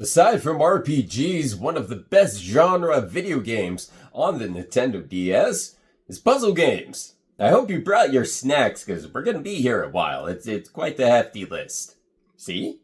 Aside from RPGs, one of the best genre video games on the Nintendo DS is puzzle games. I hope you brought your snacks because we're going to be here a while. It's quite the hefty list. See?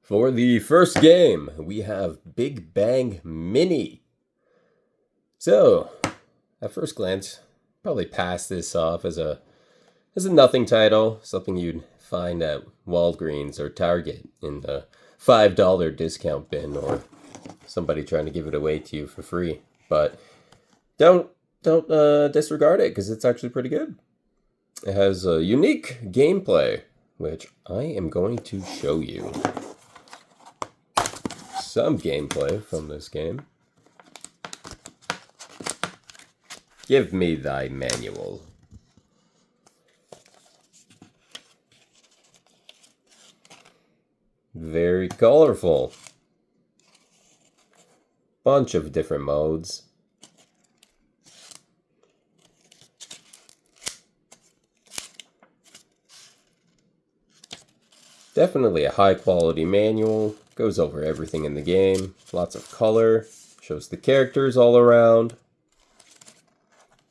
For the first game, we have Big Bang Mini. So, at first glance, probably pass this off as a nothing title, something you'd find at Walgreens or Target in the $5 discount bin, or somebody trying to give it away to you for free. But don't disregard it, because it's actually pretty good. It has a unique gameplay, which I am going to show you. Some gameplay from this game. Give me thy manual. Very colorful. Bunch of different modes. Definitely a high quality manual. Goes over everything in the game. Lots of color. Shows the characters all around.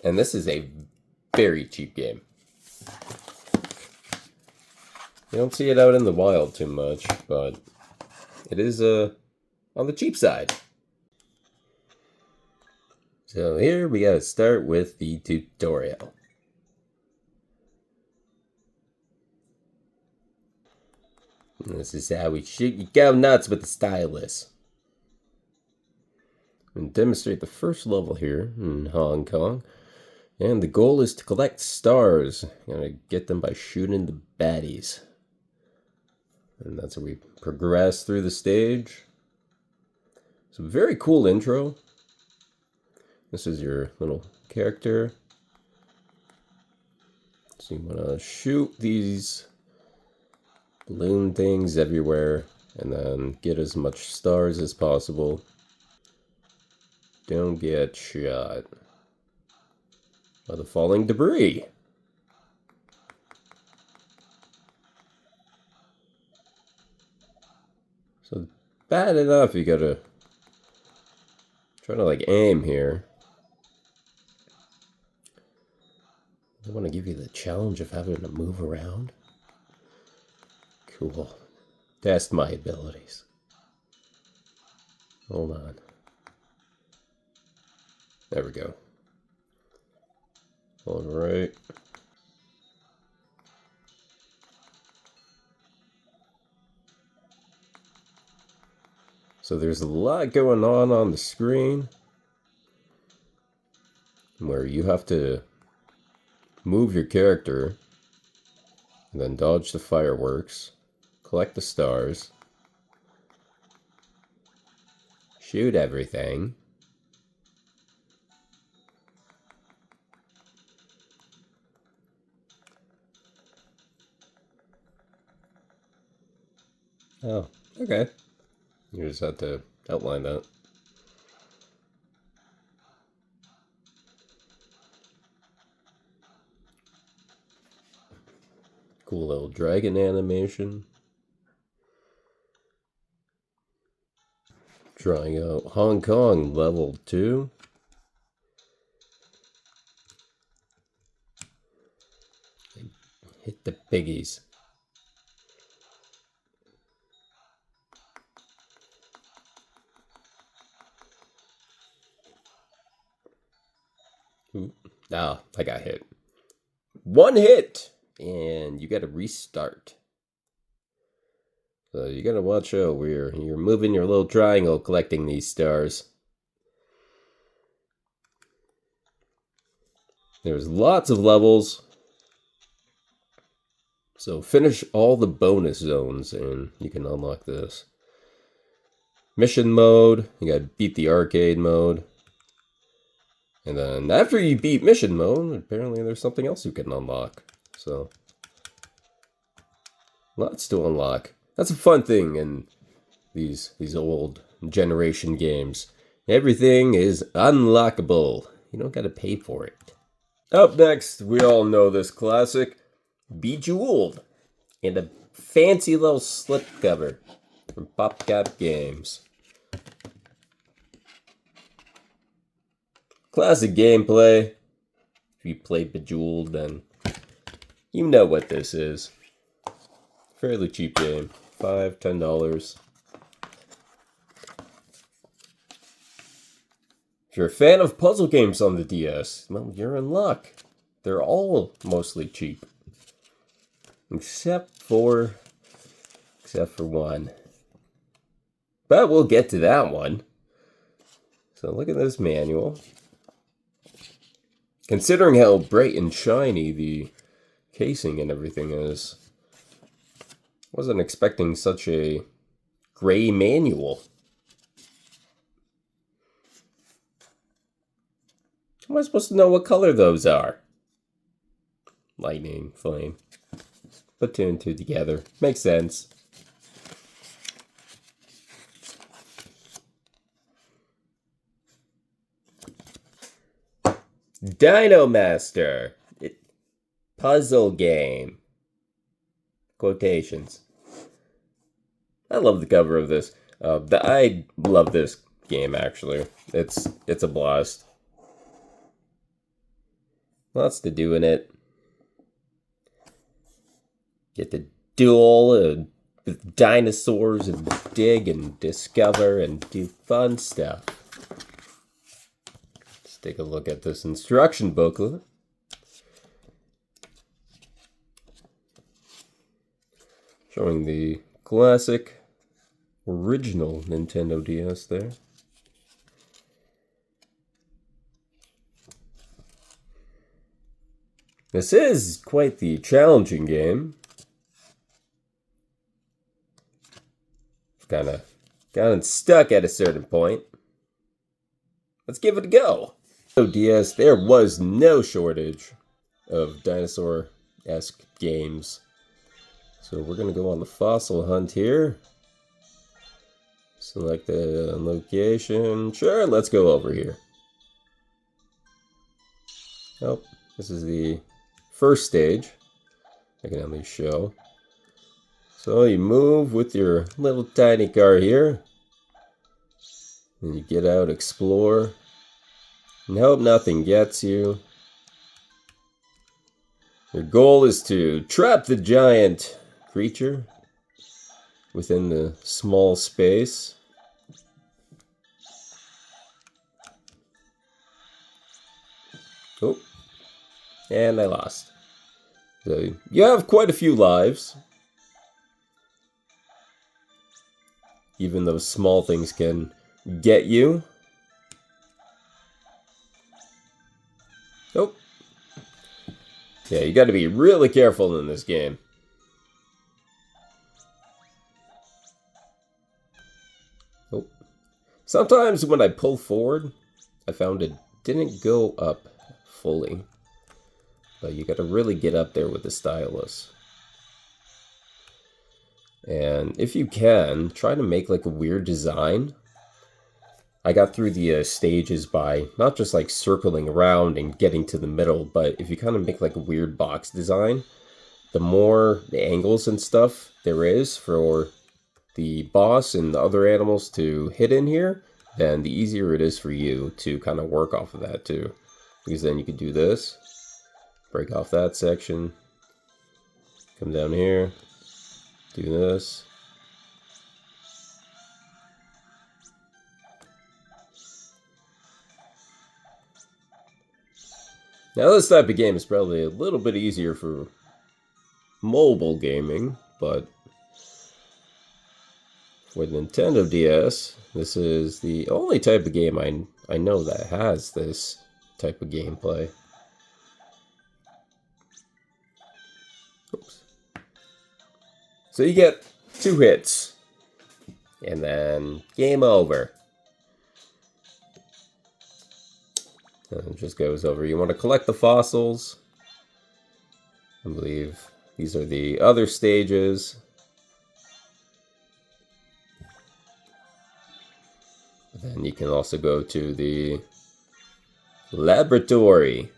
And this is a very cheap game. You don't see it out in the wild too much, but it is on the cheap side. So here we gotta start with the tutorial. This is how we shoot. You go nuts with the stylus. And demonstrate the first level here in Hong Kong. And the goal is to collect stars. You're gonna get them by shooting the baddies. And that's how we progress through the stage. It's a very cool intro. This is your little character. So you want to shoot these balloon things everywhere and then get as much stars as possible. Don't get shot by the falling debris. So bad enough you gotta try to like aim here. I want to give you the challenge of having to move around. Cool. Test my abilities. Hold on. There we go. All right. So there's a lot going on the screen where you have to move your character and then dodge the fireworks, collect the stars, shoot everything, oh, okay. You just have to outline that. Cool little dragon animation. Trying out Hong Kong level 2. Hit the piggies. Ooh. Ah, I got hit. One hit! And you gotta restart. So you gotta watch out where you're moving your little triangle collecting these stars. There's lots of levels. So finish all the bonus zones and you can unlock this. Mission mode, you gotta beat the arcade mode. And then after you beat mission mode, apparently there's something else you can unlock. So, lots to unlock. That's a fun thing in these old generation games. Everything is unlockable. You don't gotta pay for it. Up next, we all know this classic, Bejeweled, and a fancy little slipcover. from PopCap Games. Classic gameplay. If you played Bejeweled, then you know what this is. Fairly cheap game. $5, $10. If you're a fan of puzzle games on the DS, well, you're in luck. They're all mostly cheap. Except for one. But we'll get to that one. So look at this manual. Considering how bright and shiny the casing and everything is, wasn't expecting such a gray manual. How am I supposed to know what color those are? Lightning, flame. Put two and two together. Makes sense. Dino Master. Puzzle game. Quotations. I love the cover of this. I love this game, actually. It's a blast. Lots to do in it. Get to duel with dinosaurs and dig and discover and do fun stuff. Let's take a look at this instruction booklet. Showing the classic, original Nintendo DS there. This is quite the challenging game. I've kind of gotten stuck at a certain point. Let's give it a go. So DS, there was no shortage of dinosaur-esque games. So we're going to go on the fossil hunt here. Select the location. Sure, let's go over here. Oh, this is the first stage. I can at least show. So you move with your little tiny car here. And you get out, explore. And hope nothing gets you. Your goal is to trap the giant creature within the small space. Oh, and I lost. So you have quite a few lives. Even those small things can get you. Oh. Yeah, you got to be really careful in this game. Oh. Sometimes when I pull forward, I found it didn't go up fully. But you got to really get up there with the stylus. And if you can, try to make like a weird design. I got through the stages by not just like circling around and getting to the middle, but if you kind of make like a weird box design, the more angles and stuff there is for the boss and the other animals to hit in here, then the easier it is for you to kind of work off of that too. Because then you could do this, break off that section, come down here, do this. Now this type of game is probably a little bit easier for mobile gaming, but for the Nintendo DS, this is the only type of game I know that has this type of gameplay. Oops. So you get 2 hits, and then game over. And it just goes over. You want to collect the fossils. I believe these are the other stages. Then you can also go to the laboratory.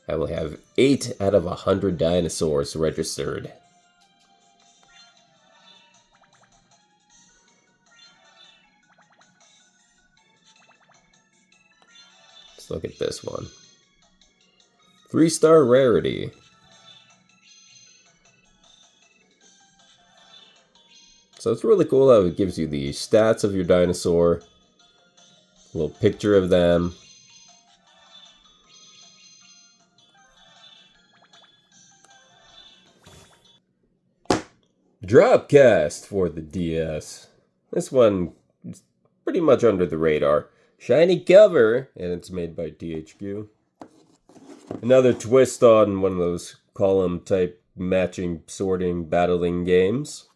I will have 8 out of 100 dinosaurs registered. Let's look at this one. 3-star rarity. So it's really cool how it gives you the stats of your dinosaur, a little picture of them. DropCast for the DS. This one is pretty much under the radar. Shiny cover, and it's made by THQ. Another twist on one of those column type matching, sorting, battling games.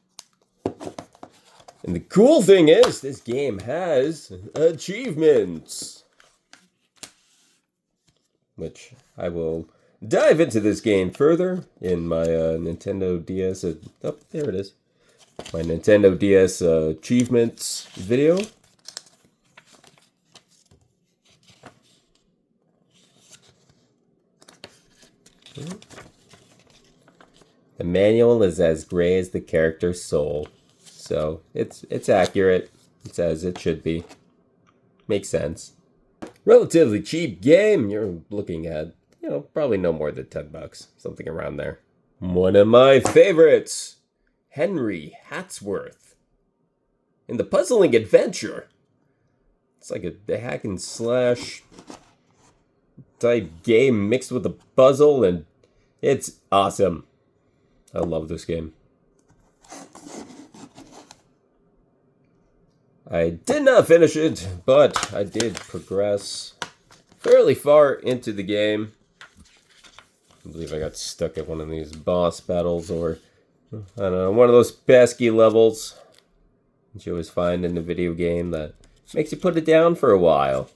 And the cool thing is, this game has achievements. Which I will dive into this game further in my Nintendo DS. Oh, there it is. My Nintendo DS achievements video. The manual is as gray as the character's soul. So it's accurate. It's as it should be. Makes sense. Relatively cheap game. You're looking at, probably no more than $10. Something around there. One of my favorites. Henry Hatsworth. In the puzzling adventure. It's like a hack and slash type game mixed with a puzzle, and it's awesome. I love this game. I did not finish it, but I did progress fairly far into the game. I believe I got stuck at one of these boss battles, or I don't know, one of those pesky levels that you always find in a video game that makes you put it down for a while.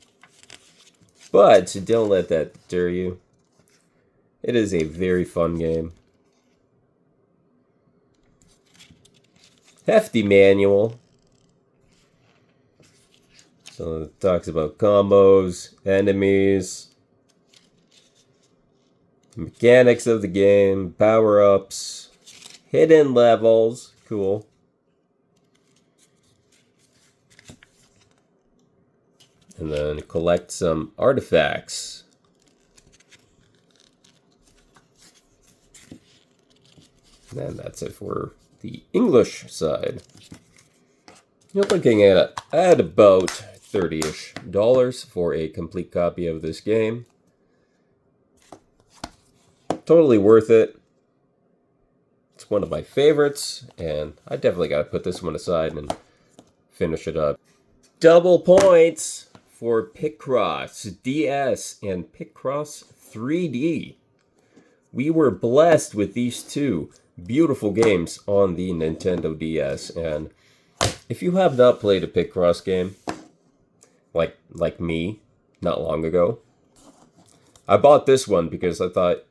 But don't let that deter you. It is a very fun game. Hefty manual. So it talks about combos, enemies, mechanics of the game, power-ups, hidden levels. Cool. And then collect some artifacts. And that's it for the English side. You're looking at about $30-ish for a complete copy of this game. Totally worth it. It's one of my favorites, and I definitely got to put this one aside and finish it up. Double points for Picross DS and Picross 3D. We were blessed with these two beautiful games on the Nintendo DS, and if you have not played a Picross game, like me, not long ago, I bought this one because I thought,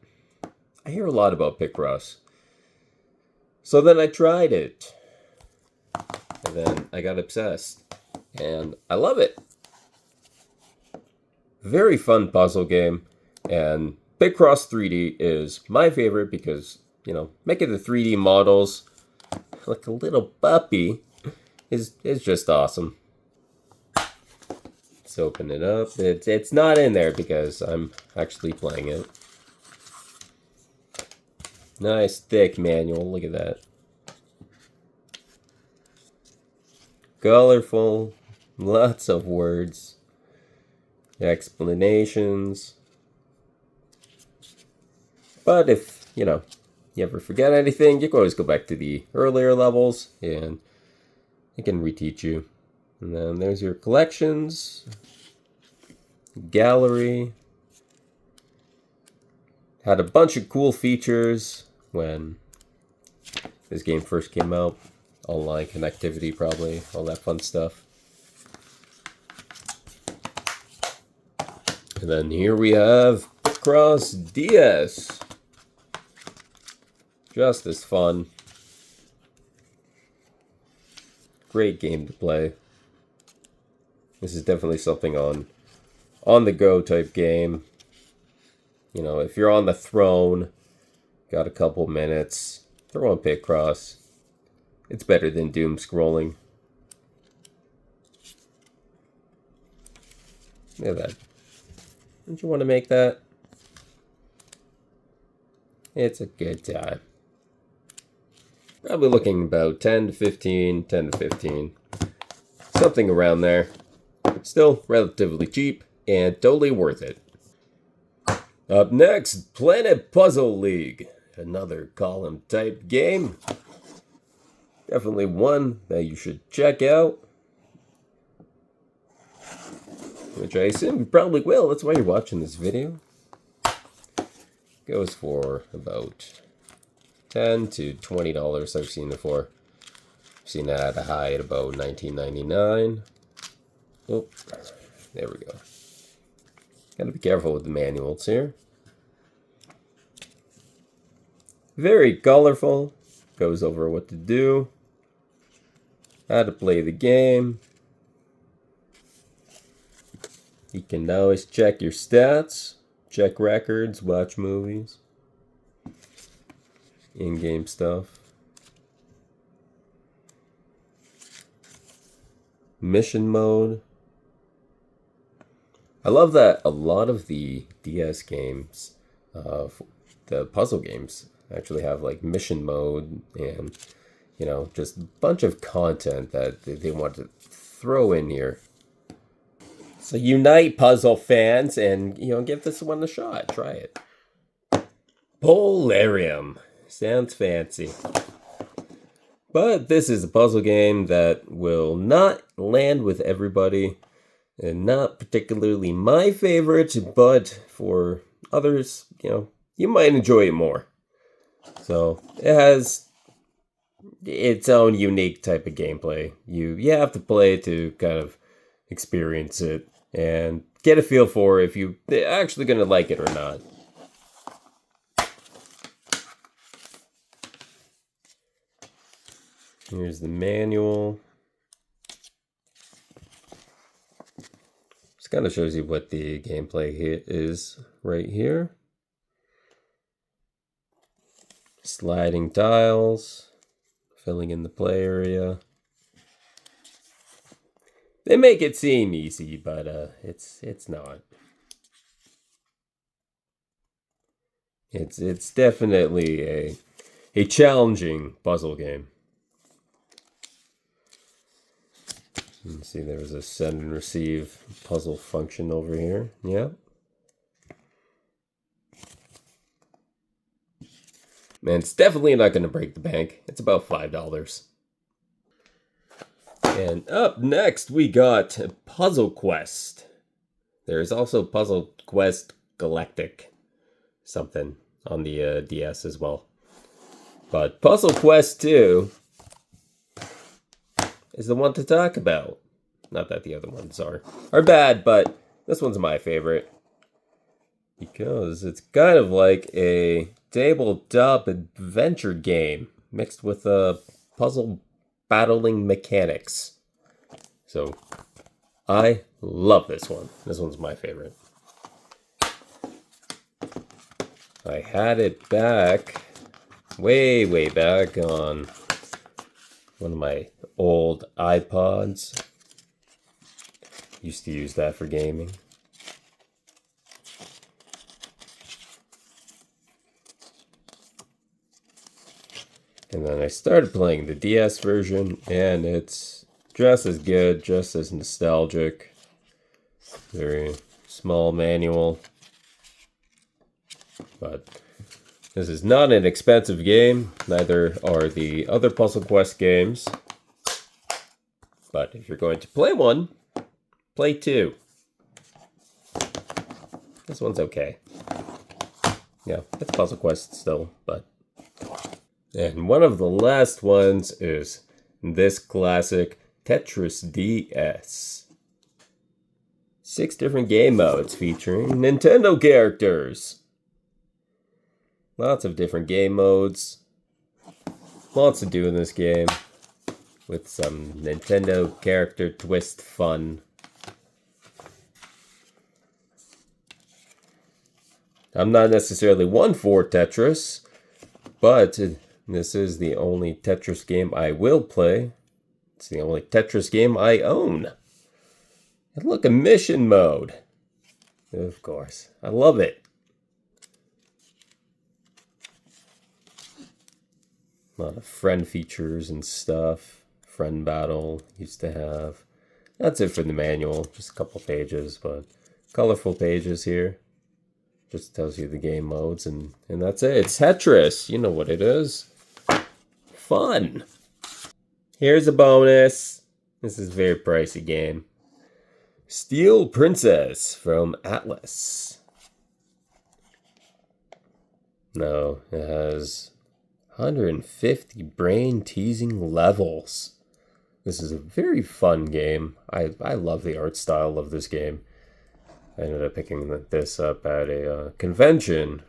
I hear a lot about Picross. So then I tried it, and then I got obsessed, and I love it. Very fun puzzle game, and Picross 3D is my favorite because, making the 3D models like a little puppy is just awesome. Let's open it up. It's not in there because I'm actually playing it. Nice thick manual, look at that. Colorful, lots of words, explanations. But if, you ever forget anything, you can always go back to the earlier levels and it can reteach you. And then there's your collections, gallery. Had a bunch of cool features when this game first came out. Online connectivity, probably, all that fun stuff. And then here we have Picross DS. Just as fun. Great game to play. This is definitely something on the go type game. If you're on the throne, got a couple minutes, throw on Picross. It's better than doom scrolling. Look at that. Don't you want to make that? It's a good time. Probably looking about 10 to 15, 10 to 15. Something around there. Still relatively cheap and totally worth it. Up next, Planet Puzzle League. Another column type game. Definitely one that you should check out. Which I assume you probably will. That's why you're watching this video. Goes for about $10 to $20 I've seen it for. I've seen that at a high at about $19.99. Oh, there we go. Gotta be careful with the manuals here. Very colorful. Goes over what to do. How to play the game. You can always check your stats. Check records. Watch movies. In-game stuff. Mission mode. I love that a lot of the DS games, the puzzle games, actually have like mission mode and, you know, just a bunch of content that they want to throw in here. So unite puzzle fans and, you know, give this one a shot. Try it. Polarium. Sounds fancy. But this is a puzzle game that will not land with everybody. And not particularly my favorite, but for others, you know, you might enjoy it more. So it has its own unique type of gameplay. You have to play to kind of experience it and get a feel for if you're actually going to like it or not. Here's the manual. Kind of shows you what the gameplay is right here. Sliding tiles, filling in the play area. They make it seem easy, but it's not. It's definitely a challenging puzzle game. You can see there's a send and receive puzzle function over here. Yeah. Man, it's definitely not going to break the bank. It's about $5. And up next, we got Puzzle Quest. There's also Puzzle Quest Galactic something on the DS as well. But Puzzle Quest 2 is the one to talk about. Not that the other ones are bad, but this one's my favorite. Because it's kind of like a tabletop adventure game mixed with puzzle battling mechanics. So, I love this one. This one's my favorite. I had it back, way back on one of my old iPods. Used to use that for gaming. And then I started playing the DS version, and it's just as good, just as nostalgic. Very small manual. But this is not an expensive game, neither are the other Puzzle Quest games. But if you're going to play one, play two. This one's okay. Yeah, it's Puzzle Quest still, but... And one of the last ones is this classic Tetris DS. 6 different game modes featuring Nintendo characters. Lots of different game modes. Lots to do in this game. With some Nintendo character twist fun. I'm not necessarily one for Tetris, but this is the only Tetris game I will play. It's the only Tetris game I own. And look, a mission mode. Of course. I love it. A lot of friend features and stuff. Friend battle used to have. That's it for the manual. Just a couple pages, but colorful pages here. Just tells you the game modes, and that's it. It's Tetris. You know what it is. Fun. Here's a bonus. This is a very pricey game. Steel Princess from Atlas. No, it has 150 brain-teasing levels. This is a very fun game. I love the art style of this game. I ended up picking this up at a convention.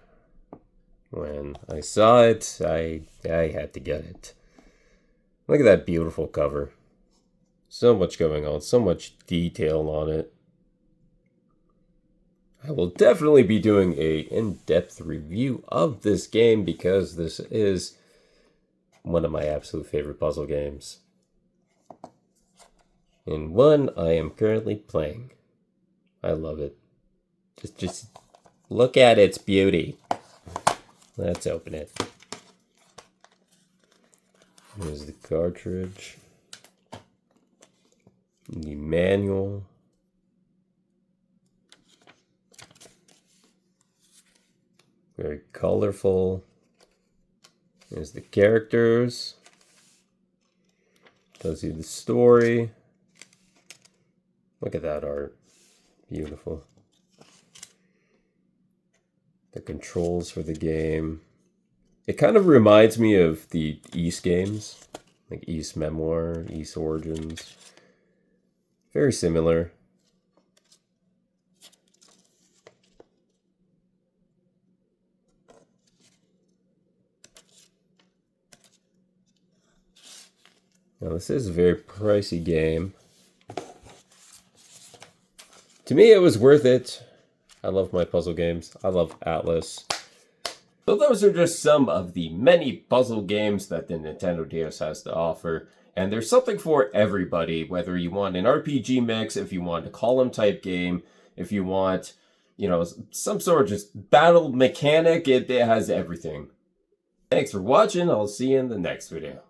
When I saw it, I had to get it. Look at that beautiful cover. So much going on, so much detail on it. I will definitely be doing a in-depth review of this game because this is one of my absolute favorite puzzle games. And one I am currently playing. I love it. Just look at its beauty. Let's open it. Here's the cartridge. The manual. Very colorful. There's the characters. Tells you the story. Look at that art. Beautiful. The controls for the game. It kind of reminds me of the East games. Like East Memoir, East Origins. Very similar. Now this is a very pricey game. To me it was worth it. I love my puzzle games. I love Atlas. So those are just some of the many puzzle games that the Nintendo DS has to offer. And there's something for everybody, whether you want an RPG mix, if you want a column type game, if you want, some sort of just battle mechanic, it has everything. Thanks for watching. I'll see you in the next video.